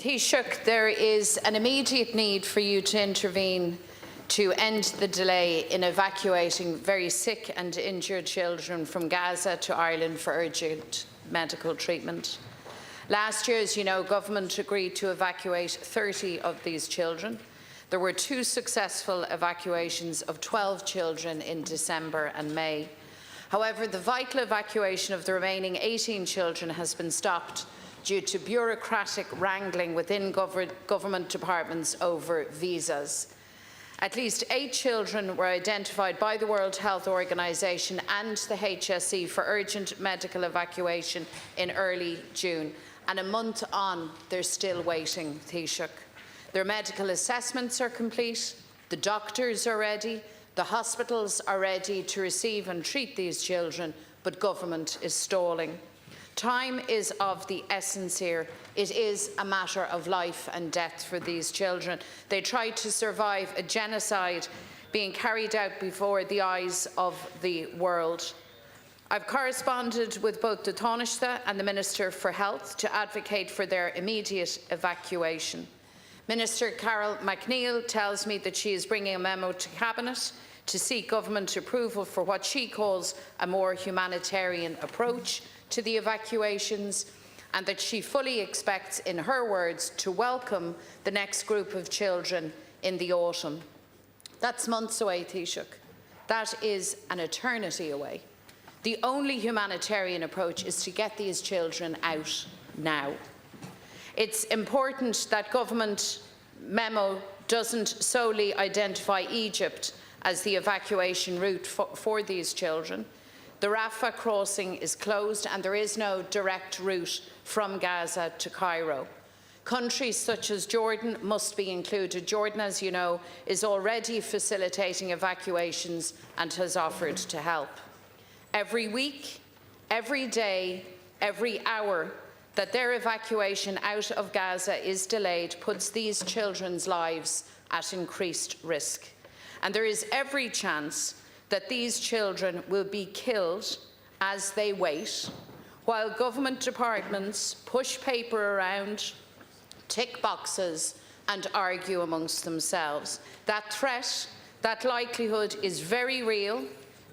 Taoiseach, there is an immediate need for you to intervene to end the delay in evacuating very sick and injured children from Gaza to Ireland for urgent medical treatment. Last year, as you know, government agreed to evacuate 30 of these children. There were 2 successful evacuations of 12 children in December and May. However, the vital evacuation of the remaining 18 children has been stopped due to bureaucratic wrangling within government departments over visas. At least 8 children were identified by the World Health Organization and the HSE for urgent medical evacuation in early June, and a month on, they're still waiting, Taoiseach. Their medical assessments are complete, the doctors are ready, the hospitals are ready to receive and treat these children, but government is stalling. Time is of the essence here. It is a matter of life and death for these children. They tried to survive a genocide being carried out before the eyes of the world. I've corresponded with both the Taoiseach and the Minister for Health to advocate for their immediate evacuation. Minister Micheál Martin tells me that she is bringing a memo to Cabinet to seek government approval for what she calls a more humanitarian approach to the evacuations, and that she fully expects, in her words, to welcome the next group of children in the autumn. That's months away, Taoiseach. That is an eternity away. The only humanitarian approach is to get these children out now. It's important that government memo doesn't solely identify Egypt as the evacuation route for these children. The Rafah crossing is closed and there is no direct route from Gaza to Cairo. Countries such as Jordan must be included. Jordan, as you know, is already facilitating evacuations and has offered to help. Every week, every day, every hour that their evacuation out of Gaza is delayed puts these children's lives at increased risk. And there is every chance that these children will be killed as they wait, while government departments push paper around, tick boxes and argue amongst themselves. That threat, that likelihood is very real,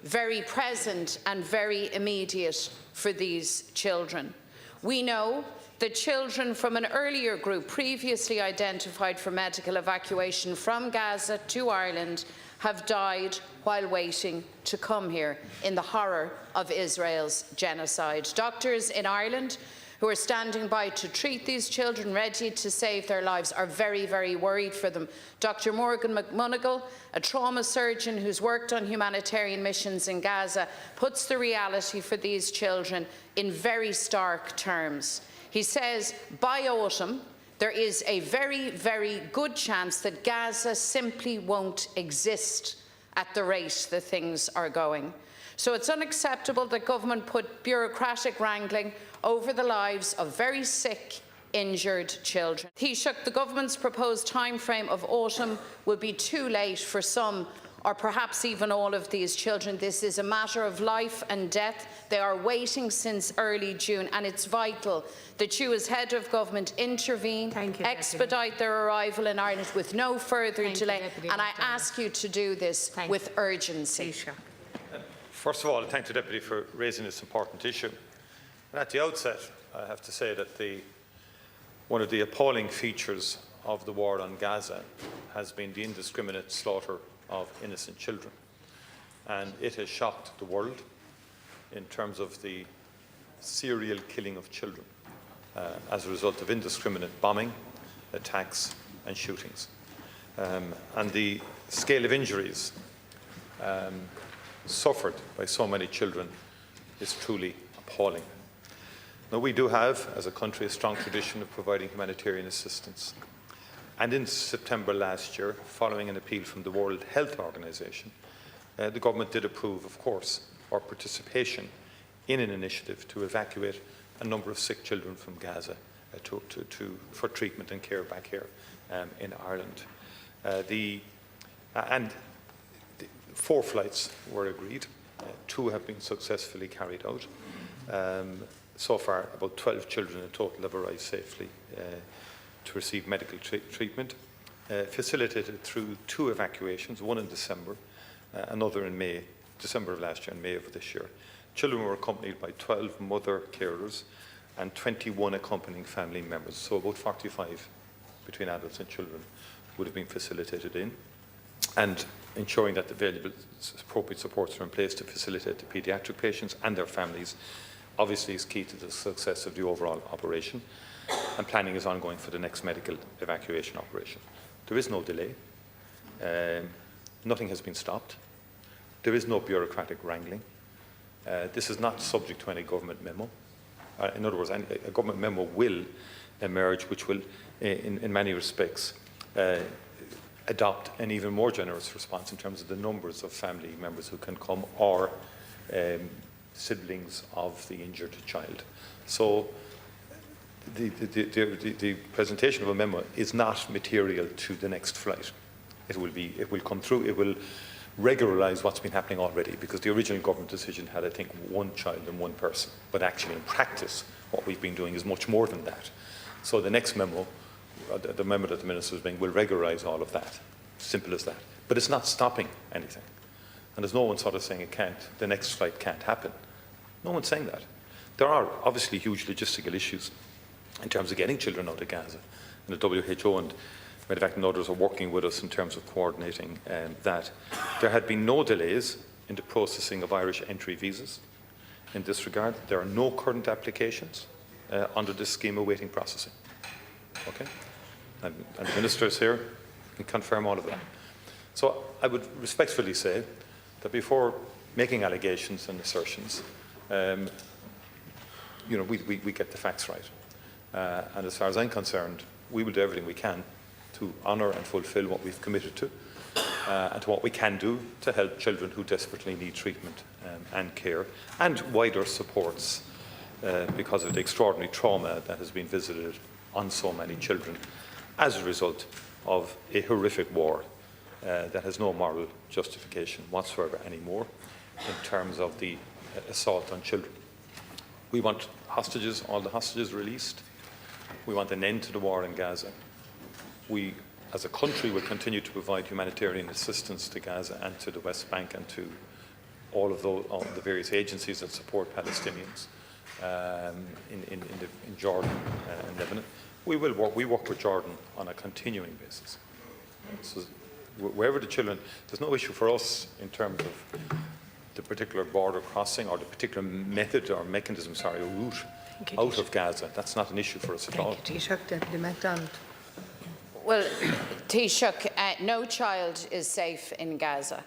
very present and very immediate for these children. We know that children from an earlier group previously identified for medical evacuation from Gaza to Ireland have died while waiting to come here in the horror of Israel's genocide. Doctors in Ireland who are standing by to treat these children, ready to save their lives, are very, very worried for them. Dr. Morgan McMonagle, a trauma surgeon who's worked on humanitarian missions in Gaza, puts the reality for these children in very stark terms. He says, by autumn, there is a very, very good chance that Gaza simply won't exist at the rate that things are going. So it's unacceptable that government put bureaucratic wrangling over the lives of very sick, injured children. Taoiseach, the government's proposed timeframe of autumn will be too late for some or perhaps even all of these children. This is a matter of life and death. They are waiting since early June, and it's vital that you, as head of government, intervene, expedite their arrival in Ireland with no further delay, and I ask you to do this with urgency. First of all, I thank the Deputy for raising this important issue. And at the outset, I have to say that one of the appalling features of the war on Gaza has been the indiscriminate slaughter of innocent children. And it has shocked the world in terms of the serial killing of children as a result of indiscriminate bombing, attacks and shootings. And the scale of injuries suffered by so many children is truly appalling. Now, we do have, as a country, a strong tradition of providing humanitarian assistance. And in September last year, following an appeal from the World Health Organization, the government did approve, of course, our participation in an initiative to evacuate a number of sick children from Gaza for treatment and care back here in Ireland. And 4 flights were agreed. 2 have been successfully carried out. So far, about 12 children in total have arrived safely to receive medical treatment, facilitated through 2 evacuations, one in December, another in May, December of last year and May of this year. Children were accompanied by 12 mother carers and 21 accompanying family members, so about 45 between adults and children would have been facilitated in, and ensuring that the available appropriate supports are in place to facilitate the paediatric patients and their families obviously is key to the success of the overall operation, and planning is ongoing for the next medical evacuation operation. There is no delay. Nothing has been stopped. There is no bureaucratic wrangling. This is not subject to any government memo. In other words, a government memo will emerge which will, in many respects, adopt an even more generous response in terms of the numbers of family members who can come, or siblings of the injured child. So the presentation of a memo is not material to the next flight. It will come through, it will regularise what's been happening already, because the original government decision had, I think, 1 child and 1 person. But actually, in practice, what we've been doing is much more than that. So the next memo, the memo that the Minister is bringing, will regularise all of that. Simple as that. But it's not stopping anything. And there's no one sort of saying it can't, the next flight can't happen. No one's saying that. There are obviously huge logistical issues in terms of getting children out of Gaza. And the WHO and Medevac and others are working with us in terms of coordinating that. There had been no delays in the processing of Irish entry visas in this regard. There are no current applications under this scheme awaiting processing. Okay? And the Minister is here, can confirm all of that. So I would respectfully say that before making allegations and assertions, we get the facts right. And as far as I'm concerned, we will do everything we can to honour and fulfil what we've committed to, and to what we can do to help children who desperately need treatment and care, and wider supports because of the extraordinary trauma that has been visited on so many children as a result of a horrific war that has no moral justification whatsoever anymore in terms of the assault on children. We want hostages, all the hostages released. We want an end to the war in Gaza. We, as a country, will continue to provide humanitarian assistance to Gaza and to the West Bank and to all of the various agencies that support Palestinians in Jordan and Lebanon. We work with Jordan on a continuing basis. So wherever the children, there's no issue for us in terms of the particular border crossing or the particular method or mechanism, or route out of Gaza. That's not an issue for us at all. Thank you, Taoiseach. Deputy McDonald. Well, Taoiseach, no child is safe in Gaza.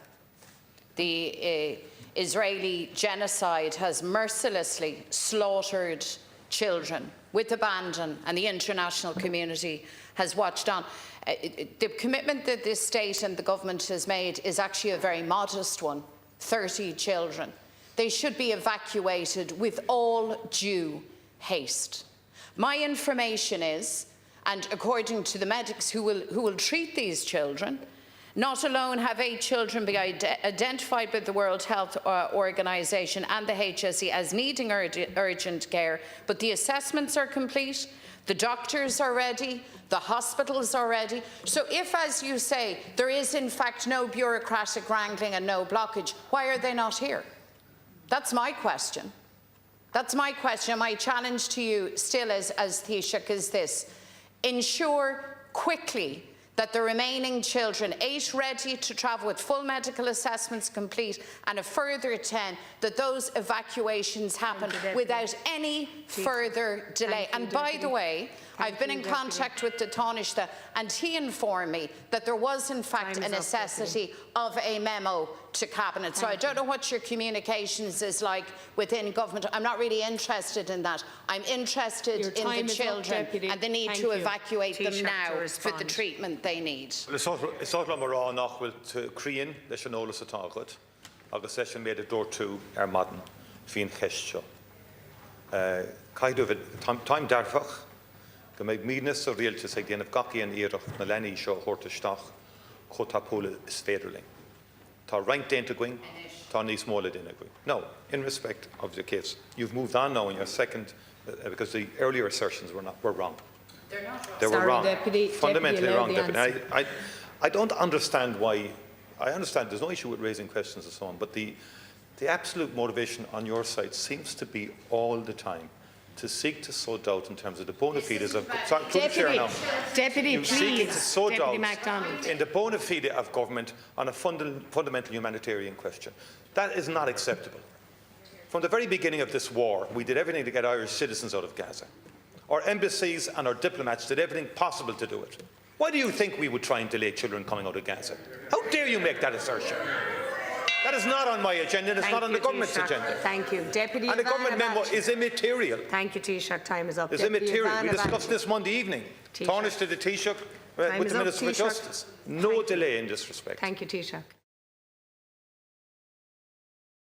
The Israeli genocide has mercilessly slaughtered children with abandon, and the international community has watched on. The commitment that this state and the government has made is actually a very modest one, 30 children. They should be evacuated with all due haste. My information is, and according to the medics who will treat these children, not alone have 8 children been identified by the World Health Organization and the HSE as needing urgent care, but the assessments are complete, the doctors are ready, the hospitals are ready. So if, as you say, there is in fact no bureaucratic wrangling and no blockage, why are they not here? That's my question. That's my question. My challenge to you still as Taoiseach is this. Ensure quickly that the remaining children, 8 ready to travel with full medical assessments complete, and a further 10, that those evacuations happen without any further delay. And by the way, I've been in contact with the Taoiseach, and he informed me that there was in fact a necessity of a memo to Cabinet. So I don't know what your communications is like within government. I'm not really interested in that. I'm interested in the children and the need to evacuate them now for the treatment they need. Is áit marrá nachfuil to crían leis an eolas atá agat, agus leis an méad dúir tú maidin faoin cheist seo. Caidiú táim dearfach go mbeidh mínas a rialtas ag déanamh gacaíon iarracht na leanaí seo chóirtaisteach chomh tápóla is féidirling. Tá roinnt déanta going, tá níos móla déana going. No, in respect of the case, you've moved on now in your second, because the earlier assertions were wrong. They were Sorry, wrong. Deputy, Fundamentally allow wrong, the Deputy. answer. I don't understand why. I understand there's no issue with raising questions and so on, but the absolute motivation on your side seems to be all the time to seek to sow doubt in terms of the bona fides of... Sorry, Deputy, You're seeking to please. sow Deputy doubt MacDonald. in the bona fide of government on a fundamental humanitarian question. That is not acceptable. From the very beginning of this war, we did everything to get Irish citizens out of Gaza. Our embassies and our diplomats did everything possible to do it. Why do you think we would try and delay children coming out of Gaza? How dare you make that assertion? That is not on my agenda, and it's not on the government's agenda. Thank you. Deputy And the government memo is immaterial. Thank you, Taoiseach. Time is up. It's immaterial. We discussed this Monday evening. Tarnished to the Taoiseach with the Minister for Justice. No delay in this respect. Thank you, Taoiseach.